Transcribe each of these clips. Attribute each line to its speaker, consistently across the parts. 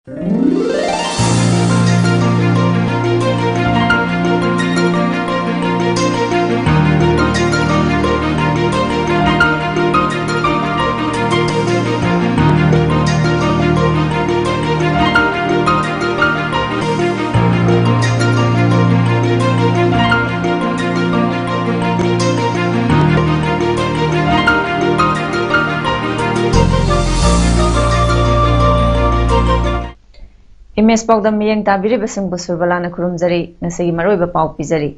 Speaker 1: Imes PAODAM miyang tabiri basing busurwala na kurumjari na sige maroy ba pao pizari.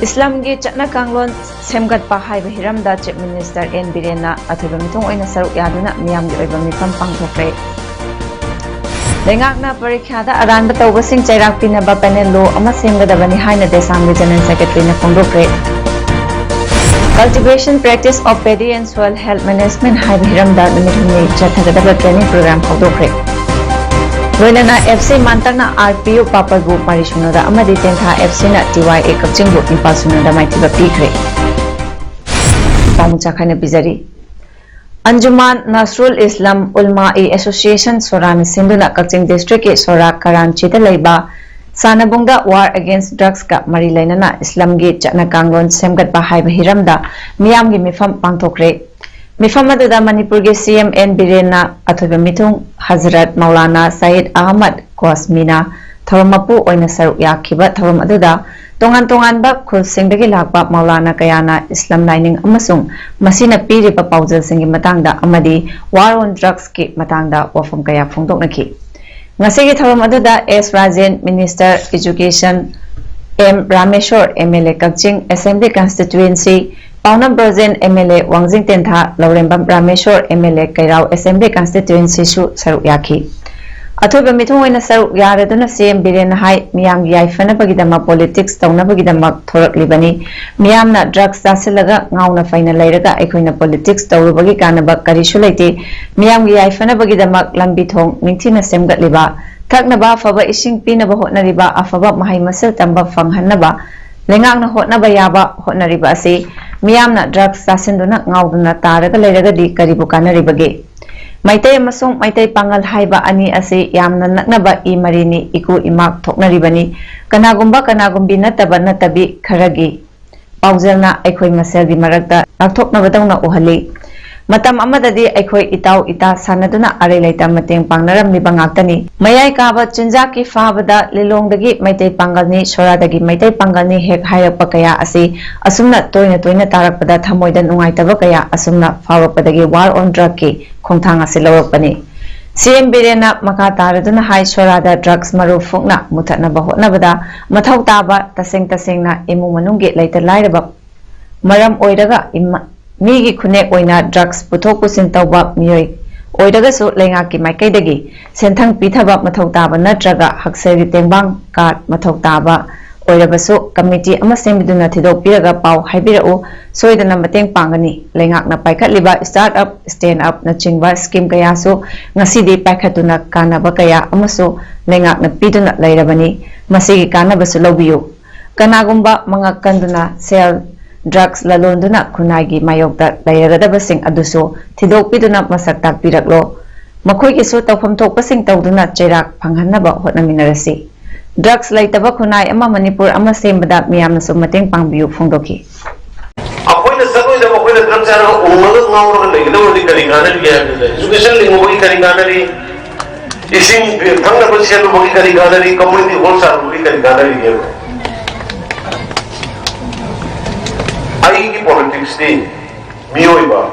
Speaker 1: Islam ge chakna kanglon semgat pa hai bahiram da Chief Minister N Birena athiba mitong oina saruk yaduna miyam gi oiba mifam pangthokre. Lengak na parikha da aran ba tawba sing chairak pina ba panel lo ama semgadabani haina Desam Regional Secretary na phongdokre. Cultivation practice of paddy and soil health management hai bahiram da numithumni chathagadaba training program phongdokre. Loinana FC Mantangna RPU Papagu Parishunada Amadi Tentha FC na TYA Kapchingbu Impalsunada Maitiba Pikre. Pamuchakana Bizari Anjuman Nasrul Islam Ulma-i Association Soran Sinduna Kapching District Sora Karanchita Laiba Sanabungda War Against Drugs Ka Marilainana Islam Gi Chakna Kanglon Semgat Bahai Bahiramda Miyam Gi Mifam Pangtokre. Mifamadada Manipuri CM N Birena athoba mitung Hazrat Maulana Said Ahmad Kosmina Thawamapu oina saruk yakhiba thawam aduda tongan ba khulsingdagi lakpa Maulana Kayana Islam lining amasung masina piriba paujal singi matangda amadi war on drugs ki matangda wafam kaya phongdoknaki ngasigi thawam aduda S Rajan Minister Education M Rameshwar MLA Kapching Assembly Constituency PAODAM President MLA Wangjing Tentha Laurembam Rameshwar MLA Kairao Assembly Constituency Su Saruk Yaki. Athoba mithong oina saruk yaraduna CM Birena hai miyam yaifana bagidama politics tawna bagidama thorak libani miyamna drugs tasilaga ngauna faina lairaga aikoina politics tawrubagi kanaba karisu leite miyam yaifana bagidama lambi thong ningthina semgat liba thaknaba afaba ising pinaba hotnariba afaba mahai masal tamba fanghanaba lengakna hotnaba yaba hotnariba ase miyamna drugs tasinduna ngauduna taraga leiragadi karibu kanaribage maitai amasung maitai pangal haiba ani ase yamna naknaba I marini iku imak thoknaribani kanagumbi nataba natabi kharagi paujalna aikhoi maselgi marakta lakthoknabadawna uhali matam amadadi aikhoi itau ita sanaduna are laita mateng pangnaramniba ngaktani mayai kaba chinjaki fabada lilongdagi maitai pangalni soradagi maitai pangalni hek hairakpa kaya ase asumna toina tarakpada thamoida nungaitaba kaya asumna fawrakpadagi war on drug ki khongthang ase lawrakpani CM Birena makha taraduna hai sorada drugs maru phukna muthatnaba hotnabada mathau taba tasengna imung manungge laita lairaba maram oiraga Migi kunek oina drugs puthok pusin tawba miyoi oidagasu lengaki maikaidagi senthang pithaba mathau taba natraga hakseri tengbang card mathau taba oirabasu committee ama sembiduna thidok piraga pau haibirau soidana mateng pangani lengakna paikhatliba startup stand up na chingba scheme kaya su ngasidi paikhatuna kanaba kaya amasu lengakna piduna lairabani masigi kanabasu lobiyu kanagumba mangakanduna sel drugs lalonduna kunagi mayokta lairagadabasing adusu thidokpiduna masak takpiraklo makhoi gisu tawpham thokpasing tawduna chairak phanghanaba hotnaminarasi drugs laitaba kunai ama Manipur ama sembada miyamnasu mateng pangbiyu phongdoki
Speaker 2: akoina sagoida akoina drugs ara umaga ngawra legidawli kari ganari education lingogi kari ganari ising thangna basialu bogi kari ganari community wholesale bogi kari ganari Aigi politics ni miyoiba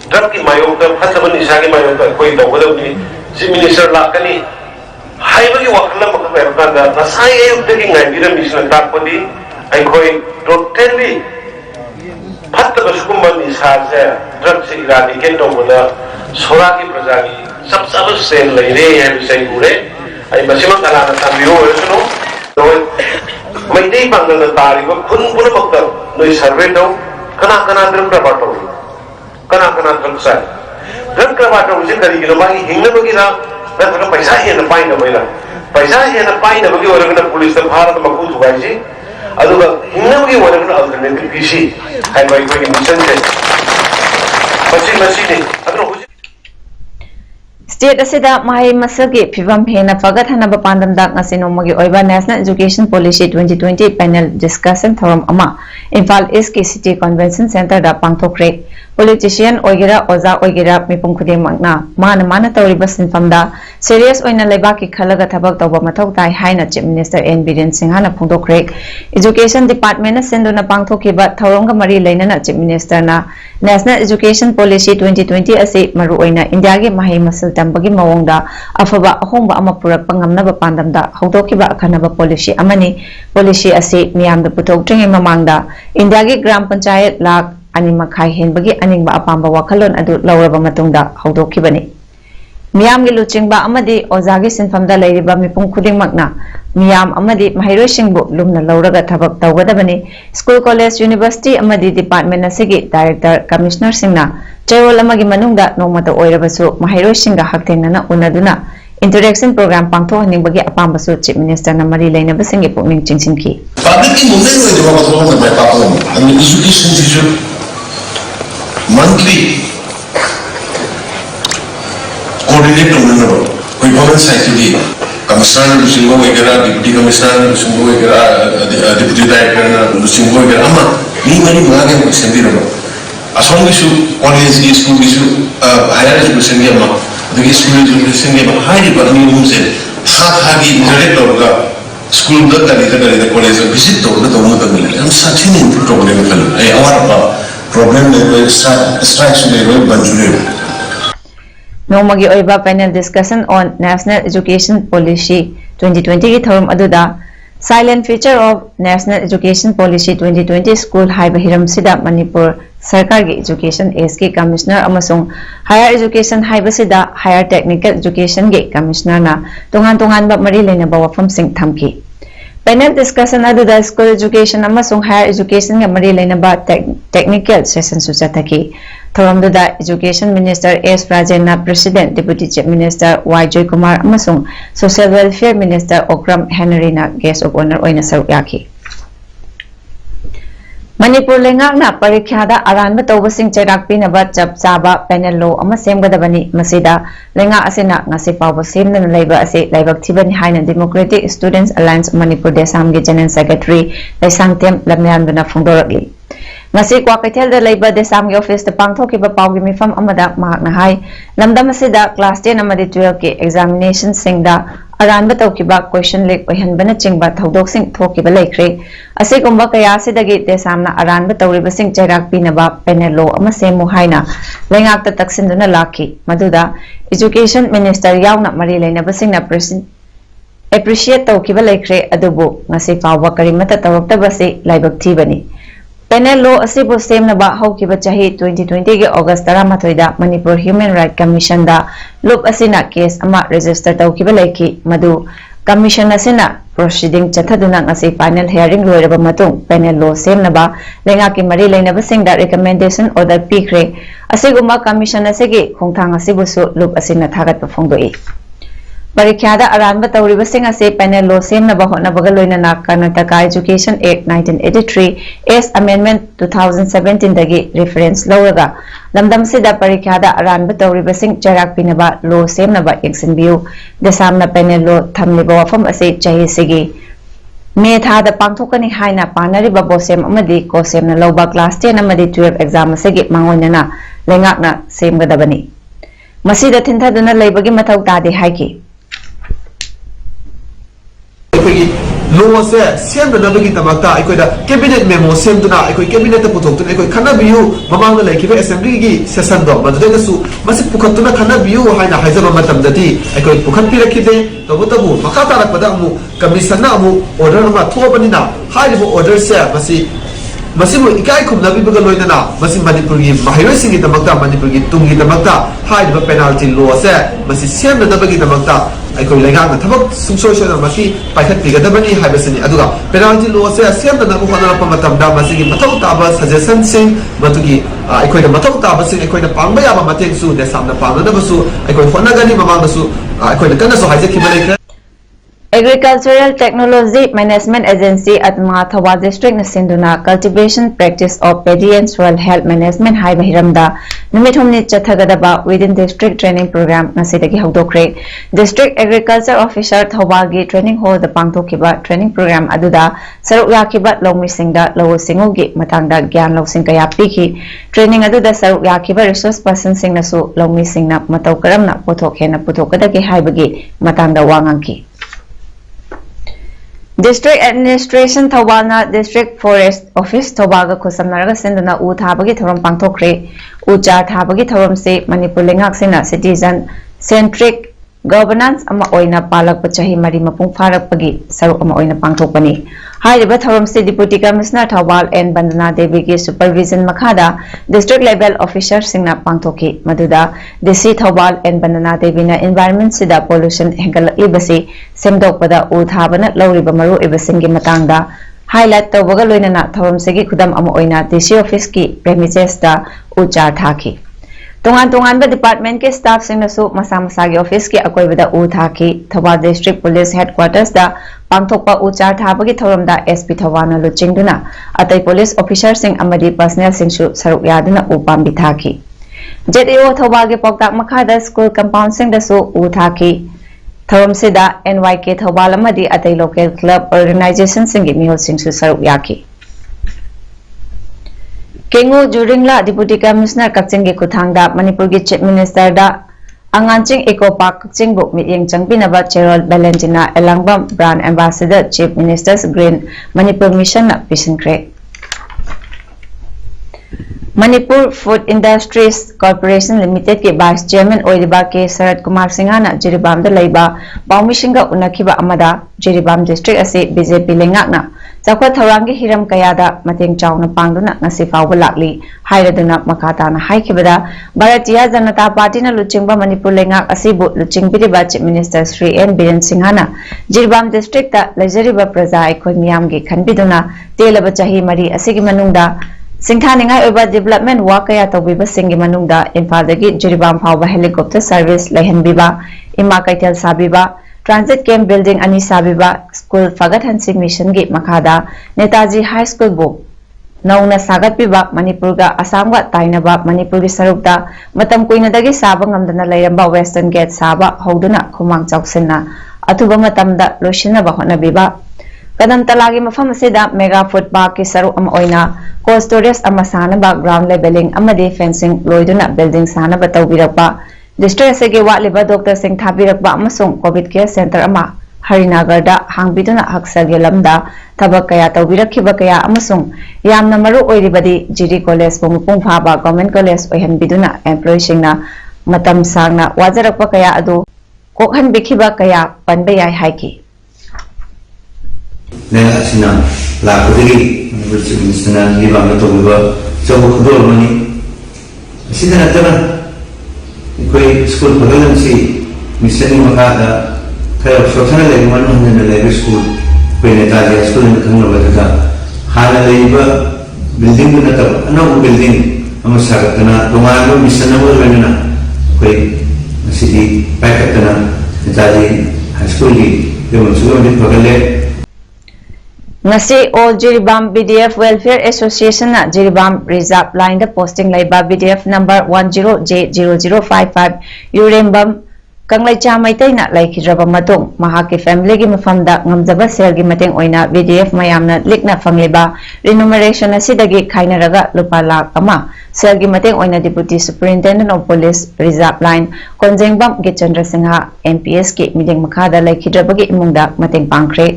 Speaker 2: drug ki mayokta phathaban isa ki mayokta koi tawgadawni si minister lakani haibagi wakala makapayakanda nasai ayuktagi ngaibira misna takpadi ai koi totally phattaba sukumban isa se drug se eradicate tawbada sora ki prajagi sabsaba sen laire hai bisai ure ai masima kalana tambiyo esno Maitei pangal na tariba kun puna makta noi survey daw kana drum krabato kana drum sa drum krabato usin kari gino magi hingna bagi na thaka paisa hiya na paina baila paisa hiya na paina bagi orang na police ta bharat maku thugai ji aduga hingna bagi orang na alternative PC hai bai mission se pasi ni adro
Speaker 1: State asida mahai masagi phibam hena fagathana pandamda ngasi nomagi oiba National Education Policy 2020 panel discussion thorum ama Imphal East ki City Convention Center da pangthokre politician oigera oza oigera mipum khuding makna mana tawriba sinfamda serious oina leba ki khalaga thabak tawba mathau tai haina Chief Minister N Biren Singha na phungdokre Education Department na senduna pangthokiba thawronga mari leinana Chief Minister na National Education Policy 2020 ase maru oina India gi mahai masal tambagi mawongda afaba ahongba ama purakpa ngamnaba pandamda hawdokiba akhanaba policy amani policy ase miyamda puthoktrenge mamangda India gi gram panchayat lak ani makhai henbagi aningba apamba wakhalon adu lawraba matungda hawdokibani miyam gi luchingba amadi ozagi sinfamda leiriba mipum khuding makna miyam amadi mahairoi singbu lumna lawraga thabak tawgadabani school college university amadi department asigi director commissioner singna Chairol amagi manungda nomata oirabasu mahairoi singa haktengna unaduna interaction program pangtho haningbagi apambasu Chief Minister na mari leinaba singi pukning chingsinki
Speaker 2: public ki movement with the government of my papa and education issue monthly coordinate होना कोई government side से भी commissioner lusingo वगैरह deputy commissioner lusingo वगैरह deputy director lusingo वगैरह अम्मा नहीं मरी मांगे question भी रहो असम की शु college की school की शु higher education की अम्मा तो की school education की अम्मा higher बनी रूम से था की direct होगा school का करी college visit तो मत मिले हम सच्ची नहीं problem में फैल ये हमारा problem में strike में बंजुले
Speaker 1: Nomagi oiba panel discussion on National Education Policy 2020 ki thorum aduda silent feature of National Education Policy 2020 school haiba hiram sida Manipur Sarkar gi Education SK Commissioner amasung Higher Education haiba sida Higher Technical Education gi Commissioner na tungan ba mari leina ba wafam sing thamki panel discussion aduda school education amasung higher education ga mari leina ba technical session su chathaki thoramduda Education Minister S Rajena President Deputy Chief Minister Y Joy Kumar amasung Social Welfare Minister Okram Henry na guest of honor oina saruk yaki Manipur lengakna parikhyada aranba tawbasing chairak pinaba chap chaba panel law ama semgadabani masida lenga asina ngasi pawba semna leiba ase laibak thibani haina Democratic Students Alliance Manipur Desam gi General Secretary Laisangtem Lamyanduna phungdoraki ngasi kwa kaithel da leiba Desam gi office ta pangthokiba pawgi mifam amada mahakna hai lamdam asida class 10 amadi 12 ki examination singda aranba tawkiba question leak oihanbana chingba thodok sing thokiba leikre asigumba kaya sidagi Desamna aranba tawriba sing chairak pinaba panel law ama semu haina lengakta taksinduna laki maduda Education Minister yauna mari leinaba singna appreciate tawkiba leikre adubu ngasi pawba karimata tawroktabasi laibak thibani panel law asibu semnaba hawkiba chahi 2020 ge August 13 da Manipur Human Rights Commission da loop asina case ama register tawkiba leiki madu commission asina proceeding chathaduna ngasi final hearing loiraba matung panel law semnaba lenga ki mari leinaba singda recommendation order pikre asiguma commission asigi khongthang asibu su loop asina thagat pa phongdoi Parikhyada aranba tawriba sing ase panel law semnaba hotnabaga loinana Karnataka Education Act 1983 as Amendment 2017 dagi reference lawraga lamdam sida parikhyada aranba tawriba sing chairak pinaba law semnaba yaksinbiu Desamna panel law thamliba wafam ase chahi sigi May thada pangthokani haina panariba bosem amadi kosemna lawba class 10 amadi 12 exam asigi mangonana lengakna semgadabani masida thintaduna leibagi mathau tade haiki
Speaker 3: law se semdanabagi tamakta aikoida cabinet memo semduna aikoi cabinet ta puthoktu aikoi khanabiu mamangna laikiba assembly gi session do madada su masi pukhatuna khanabiu haina haizaba matamdati aikoi pukhatpirakide tobotabu makata rakpada amu commission na amu order ma thobanina haibu order se masibu ikai khumnabi baga loinana masi Manipur gi mahiroi singi tamakta Manipur gi tungi tamakta haiba penalty law se masi semdanabagi tamakta aikoi lenga thabak sungsoi soi masi paikhat pigadabani haibasini aduga penalty law se semdana ko khana pa matamda masi gi mathau taba suggestion sing matugi aikoi da mathau taba sing aikoi da pangba ya ba mateng su de samna pangna basu aikoi phona gani mamang su aikoi da kana so haije ki balai
Speaker 1: Agricultural Technology Management Agency at mga Thawal District na sinduna Cultivation Practice of Paddy and Soil Health Management haiba hiramda numit humni chathagadaba within District Training Program na sidagi hawdokre District Agriculture Officer Thawal gi Training Hall da pangthokiba Training Program aduda saruk yakiba lawmisingda lawu singugi matangda gyan lawsing kaya piki Training aduda saruk yakiba resource person sing nasu lawmisingna mataw karamna pothok hena puthokadagi haibagi matangda wangangki District Administration Thawalna District Forest Office Thawalga Kusamnaraga Sinduna U Thabagi Thoram Pangthokre U Char Thabagi Thoram se Manipur Lengak Sina Citizen Centric Governance ama oina palak pachahi mari mapung farak pagi saruk ama oina pangthokpani hairiba thoram se Deputy Commissioner Thawal and Bandana Devi ki supervision makhada district level officer singna pangthoki maduda DC Thawal and Bandana Devi na environment sida pollution hengalakli basi semdokpada u thabana lawriba maru ibasingi matangda highlight tawbaga loinana thoram se gi khudam ama oina DC office ki premises da uchar thaki Tungan-tungan ba department ke staff sing nasu masa-masa gi office ki akoi bada u thaki Thawal District Police Headquarters da pangthokpa uchar thabagi thoram da SP Thawalna luchingduna atai police officer sing amadi personnel sing su saruk yaduna u pambi thaki JDO Thawal ge poktak makhada school compound sing da su u thaki thoram sida NYK Thawal amadi atai local club organization sing gi mihol sing su saruk yaki Kengu Juringla Deputy Commissioner Kakchinggi Kuthangda Manipur gi Chief Minister da Anganching Eco Park Kakching bu mityeng changpinaba Cheryl Valentina Elangbam Brand Ambassador Chief Minister's Green Manipur Mission na pisinkre Manipur Food Industries Corporation Limited ke Vice Chairman oiriba ke Sarat Kumar Singhana Jiribam da laiba Baumishinga unakiba amada Jiribam District ase BJP lengakna Zakwa Tharangi Hiram Kayada Mateng Chawna Pangduna Nasi Fawba Lakli Hairaduna Makatana Haikibada Bharatiya Janata Party na Luchingba Manipur Lengak Asibu Luchingbidiba Chief Minister Sri N. Biren Singhana Jiribam District ta Lajariba Praja Aikoi Miyamgi Khanbiduna Telaba Chahi Mari Asigi Manungda Singthaningai Oba Development Wakaya Tawbiba Singi Manungda Infaldagi Jiribam Fawba Helicopter Service Lehenbiba Ima Kaitel Sabiba Transit Camp Building Ani Sabiba School Fagat Hansing Mission Gi Makada Netaji High School Bu Nauna Sagat Biba Manipur ga Assam ga Tainaba Manipur gi Sarukta Matam Kuinadagi Saba Ngamdana Layramba Western Gate Saba Hoduna Khumang Chauksina Atuba Matamda Loshina Bahona Biba Kadam Talagi Mafam Sida Mega Food Park ki Saruk Am Oina Cold Storage Amasana ba Ground Leveling Amadi Fencing Loiduna Building Sana ba Tawbirapa District Sege Watliba Dr. Singh Thabirakba amasung COVID Care Center ama Harinagarda hangbiduna Haksagi Lamda Tabak kaya tawbirakhiba kaya amasung yamna maru oiribadi GD College pumupung phaba Government College oihanbiduna employee singna matam sangna wajarakpa kaya adu kokhan bikhiba kaya panba yai haiki
Speaker 4: Nela asina la kudiri ministana liba matobiba sabu khudor mani sidana tara कोई school बगल से mission मका दा खैर social ले मन हन ले स्कूल पे नेताजी स्कूल में खंग बता हाना लेबा बिल्डिंग न तब अनो बिल्डिंग हम सागतना तोमानो मिशन न लेना कोई सिटी पैकतना नेताजी हाई स्कूल की देमसुगो दिन बगल ले
Speaker 1: Ngasi All Jiribam BDF Welfare Association na Jiribam Reserve Line da posting laiba BDF number 10J0055 Urembam Kanglai Chamaitai na laikhidraba matung mahaki family gi mafamda ngamjaba sel gi mateng oina BDF mayamna likna fangliba remuneration asidagi khainaraga lupa lakh ama sel gi mateng oina Deputy Superintendent of Police Reserve Line Konjengbam gi Chandra Singha MPS ki mideng makhada laikhidraba gi imungda mateng pangkhre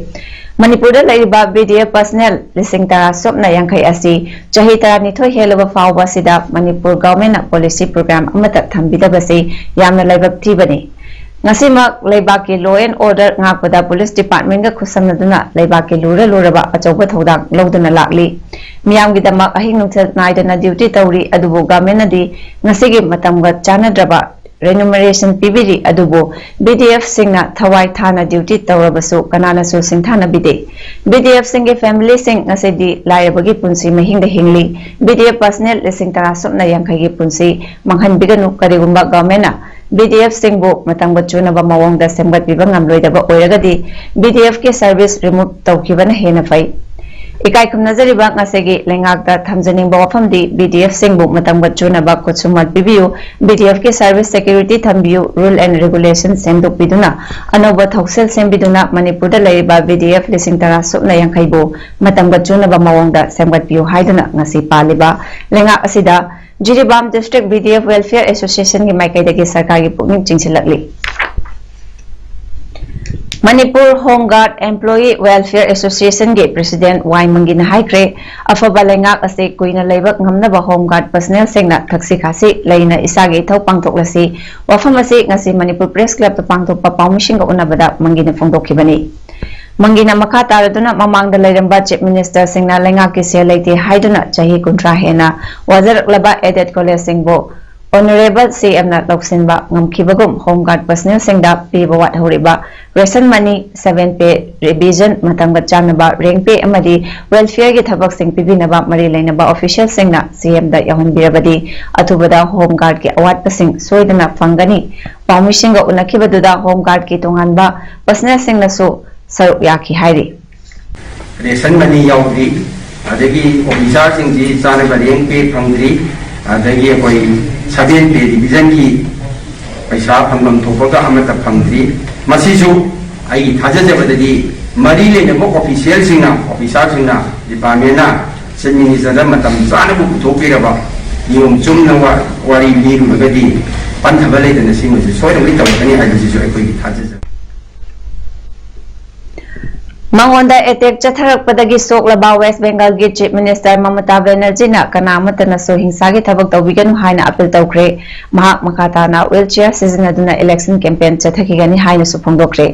Speaker 1: Manipur da laiba BDF personnel lising tara sopna yangkai asi chahi tara nithoi helaba fawba sida Manipur government na policy program amata thambidaba se yamna laibab thibani ngasimak laiba ki law and order ngakpada police department ga khusamnaduna laiba ki luraba achauba thodang loduna lakli miyam gi damak ahing nungthal naidana duty tawri adubu government na di ngasigi matam ga chanadraba remuneration PBD adubo BDF singna thawai thana duty tawrabasu kanana su singthana bide BDF singe family sing ngasedi lairabagi punsi mahingda hingli BDF personnel lising tara sopna yangkai gi punsi manghan biganu karigumba government na BDF singbu matangba chunaba mawongda semgatpiba ngamloidaba oiragadi BDF ke service remove tawkibana hena fai ikai khumnajariba ngasegi lengakta thamjaningba wafamdi BDF singbu matangba chunaba kutsumat bibiu BDF ke service security thambiu rule and regulation semdokpiduna anoba thoksel sembiduna manipurda laiba BDF lising tara supna yankaibu matangba chunaba mawongda semgatpiu haiduna ngasi paliba lengak asida Jiribam District BDF Welfare Association की माइकाइदगी सरकार की पुनिंग चिंचिलकली Manipur Home Guard Employee Welfare Association के President Y Mangina हाइक्रे अफबा लेंगाक असे कुइना लेबक ngamnaba Home Guard personnel सेंगना थक्सी खासी लेना इसागे थौ पांगथोकलसी वफम असे ngasi Manipur Press Club तो पांगथोकपा पाउमिशिंग उनाबदा मंगिना फोंदोखिबनी Mangina maka taraduna mamang da lairamba Chief Minister singna lenga ki se leite haiduna chahi kuntra hena wajar laba edit college singbo Honorable CM na loksinba ngamkibagum Home Guard personnel singda piba wat horiba ration money 7 pay revision matang bachanaba rank pay amadi welfare gi thabak sing pibinaba mari lainaba official singna CM da yahon birabadi athubada Home Guard ki award pasing soidana fangani permission ga unakibaduda Home Guard ki tonganba personnel singna so Saruk Yaki Hairi.
Speaker 5: Ration money yaudri, adagi officer singji chana bareng pay phangdri, adagi koi 7 pay division ki paisa phangam thopaga amata phangdri. Masisu ai thajajabadadi mari lena mo official singna officer singna department na Chief Minister da matam chana bu thopiraba yom chumna wari liru magadi panthabale dana singu soidam litawani hajisu ai koi thajajab
Speaker 1: Mangonda attack chatharak padagi soklaba West Bengal gi Chief Minister Mamata Banerjee na kanamata na so hingsa gi thabak tawbiganu haina appeal tawkre mahak makata na wheelchair sizinaduna election campaign chathakigani haina suphongdokre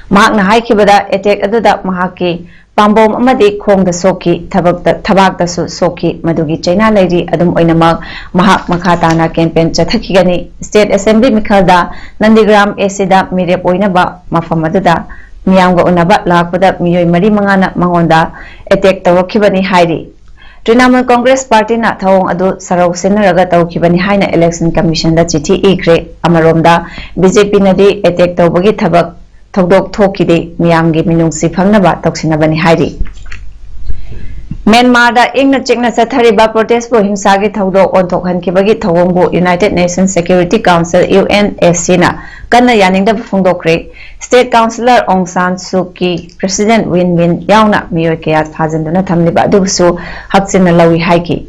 Speaker 1: mahak na haikibada attack aduda mahaki pambom amadi khongda soki thabakta su soki madugi chaina leiri adum oinamak mahak makata na campaign chathakigani State Assembly mikhalda Nandigram Acida mirep oinaba mafam aduda Miyamga unaba lakpada miyoy mari mangana mangonda attack tawakibani hairi Trinamool Congress Party na thawong adu sarau senaraga tawkibani haina election commission da chithi ikre amaromda BJP nadi attack tawbagi thabak thogdok thokide miyamgi minungsi phangnaba tawsinabani hairi Myanmar da ingna chikna sathariba protest bo himsagi thawdok onthokhankibagi thawongbu United Nations Security Council UNSC na kanna yaningda phongdokre State Councillor Aung San Suu Kyi President Win Min yauna miyoy kaya phajinduna thamliba adusu haksina lawi haiki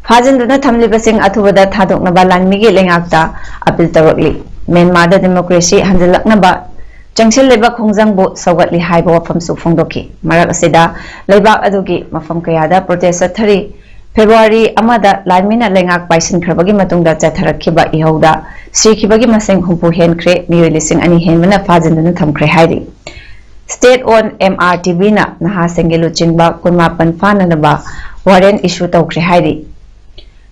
Speaker 1: phajinduna thamliba sing athubada thadoknaba lanmigi lengakta appeal tawakli Myanmar da democracy handalaknaba Jangsil lebak khongjangbu sawgatli haiba wafam su phongdoki marak asida lebak adugi mafam kayada protest athari February amada laimina lengak paisin khrabagi matungda chatharakhiba ihauda sikibagi maseng humpu henkre miyoy lising ani henmana phajinduna thamkre hairi State on MRTB na naha sengelu chingba kunmapan fananaba warrant issue tawkre hairi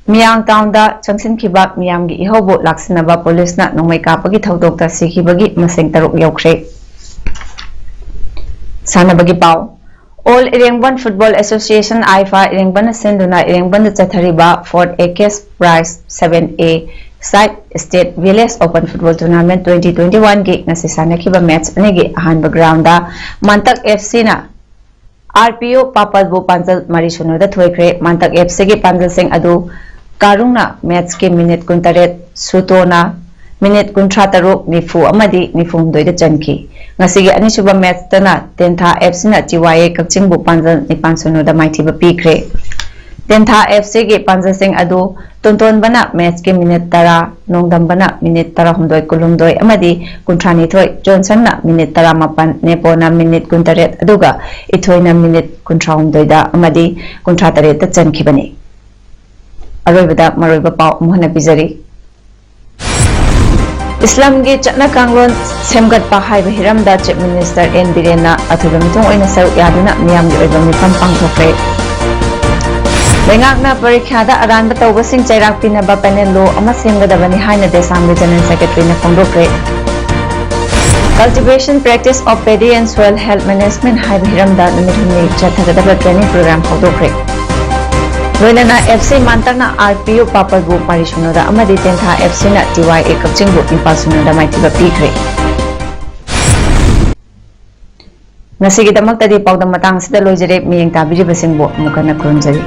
Speaker 1: Miyang town da changsin khiba miyamgi ihobo laksinaba police na nongmai kapagi thodokta sikibagi maseng taruk yaukre sanabagi pau All Irengban Football Association IFA Irengban Senduna Irengban Chathariba Fort AKS Prize 7A Side State Village Open Football Tournament 2021 gi nasisana kiba match anegi ahanba ground da Mantak FC na RPO Papal Bu Panjal Marisuno da thoikre Mantak FC gi Panjal Singh adu Karungna match ke minute kuntaret Sutona minute kuntrataruk nifu amadi nifum doida chanki ngasigi anisuba match tana Tentha FC na TYA Kakching Bu Panjal Nipan Suno da maithiba pikre Tentha FC ge Panjal Singh adu tonton bana match ke minute tara nongdam bana minute tara humdoi kulumdoi amadi kuntrani thoi Johnson na minute tara mapan Nepo na minute kuntaret aduga ithoi na minute kuntra humdoi da amadi kuntra taret ta chankibani aroibada maroiba pau mohana bizari Islam ge chakna kanglon semgat pa haiba hiramda Chief Minister N Birena athuba mitong oina saruk yaduna miyam gi oiba mifam pangthokre Lengakna parikha da aranba tawbasing chairak pinaba panel law ama semgadabani haina Assembly General Secretary na phongdokre Cultivation practice of paddy and soil health management haiba hiramda numit humni chathagadaba training program phongdokre लोइनना FC मांतकना RPU पापरबु मारिसुनोदा अमदि तेंथा FC ना TYA कक्चिंगबु Nepal सुनोदा माइथिबा पीखरे नसिगिदमक्तदि पाउदम Matang सिदा लोइजरे मियेंग ताबिरिबसिंगबु मुकना खुरुमजरी।